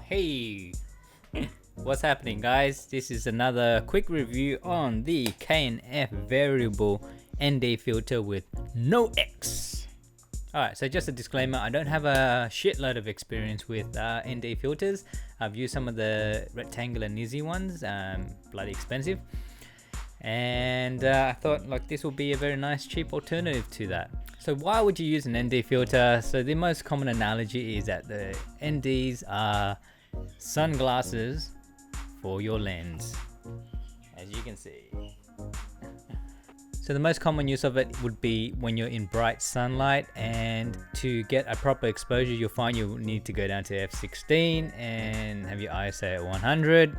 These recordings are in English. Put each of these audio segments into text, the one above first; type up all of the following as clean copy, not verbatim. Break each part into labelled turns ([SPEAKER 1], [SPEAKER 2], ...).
[SPEAKER 1] Hey, what's happening guys? This is another quick review on the K&F variable ND filter with no X. Alright, so just a disclaimer, I don't have a shitload of experience with ND filters. I've used some of the rectangular Nizzy ones, bloody expensive. And I thought like this will be a very nice cheap alternative to that. So why would you use an ND filter? So the most common analogy is that the NDs are sunglasses for your lens, as you can see. So the most common use of it would be when you're in bright sunlight, and to get a proper exposure you'll find you'll need to go down to f16 and have your ISO at 100.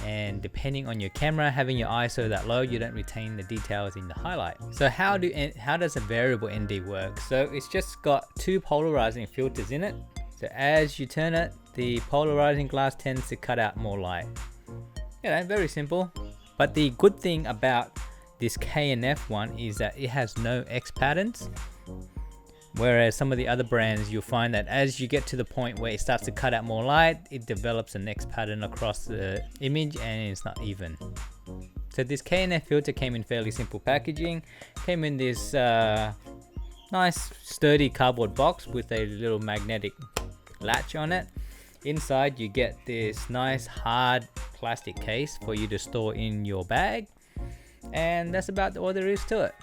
[SPEAKER 1] And depending on your camera, having your ISO that low, you don't retain the details in the highlight. So how does a variable ND work? So it's just got two polarizing filters in it. So as you turn it, the polarizing glass tends to cut out more light. You know, very simple. But the good thing about this K&F one is that it has no X patterns. Whereas some of the other brands, you'll find that as you get to the point where it starts to cut out more light, it develops an X pattern across the image and it's not even. So this K&F filter came in fairly simple packaging. Came in this nice sturdy cardboard box with a little magnetic latch on it. Inside you get this nice hard plastic case for you to store in your bag. And that's about all there is to it.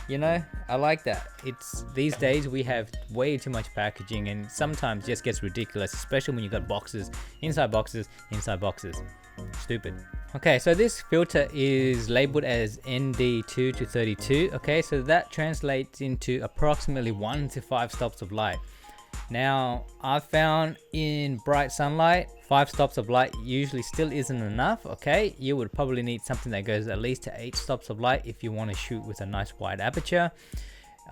[SPEAKER 1] You know, I like that. It's these days we have way too much packaging and sometimes just gets ridiculous, especially when you got boxes, inside boxes, inside boxes. Stupid. Okay, so this filter is labeled as ND2 to 32. Okay, so that translates into approximately 1 to 5 stops of light. Now, I've found in bright sunlight, 5 stops of light usually still isn't enough, okay? You would probably need something that goes at least to 8 stops of light if you want to shoot with a nice wide aperture.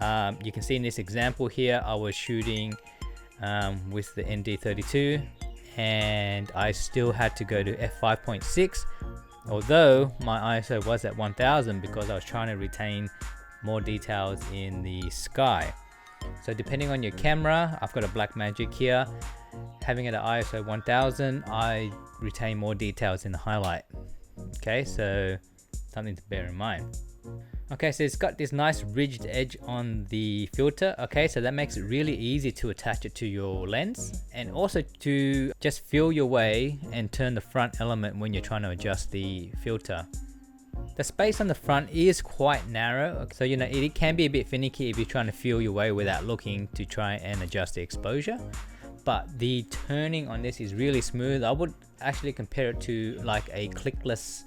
[SPEAKER 1] You can see in this example here, I was shooting with the ND32 and I still had to go to f5.6, although my ISO was at 1000 because I was trying to retain more details in the sky. So depending on your camera, I've got a Blackmagic here. Having it at ISO 1000, I retain more details in the highlight. Okay, so something to bear in mind. Okay, so it's got this nice ridged edge on the filter. Okay, so that makes it really easy to attach it to your lens and also to just feel your way and turn the front element when you're trying to adjust the filter. The space on the front is quite narrow, so you know it can be a bit finicky if you're trying to feel your way without looking to try and adjust the exposure. But the turning on this is really smooth. I would actually compare it to like a clickless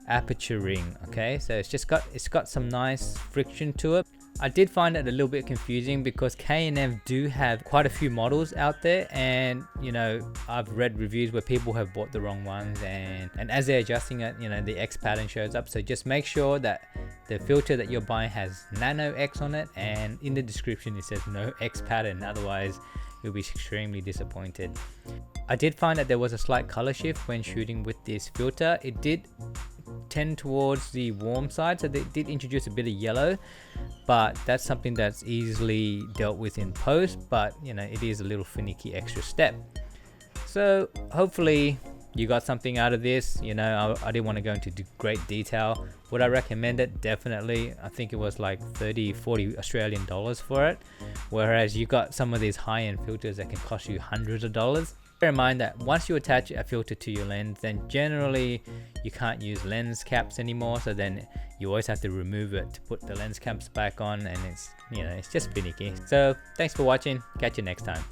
[SPEAKER 1] aperture ring. Okay, so it's got some nice friction to it. I did find it a little bit confusing because K&F do have quite a few models out there, and you know I've read reviews where people have bought the wrong ones, and as they're adjusting it, you know, the X pattern shows up. So just make sure that the filter that you're buying has nano X on it, and in the description it says no X pattern, otherwise you'll be extremely disappointed. I did find that there was a slight color shift when shooting with this filter. It did tend towards the warm side, so they did introduce a bit of yellow, but that's something that's easily dealt with in post. But you know, it is a little finicky extra step. So hopefully you got something out of this. You know, I didn't want to go into great detail. Would I recommend it? Definitely. I think it was like 30-40 Australian dollars for it, whereas you got some of these high-end filters that can cost you hundreds of dollars. Bear in mind that once you attach a filter to your lens, then generally you can't use lens caps anymore, so then you always have to remove it to put the lens caps back on, and it's, you know, it's just finicky. So thanks for watching, catch you next time.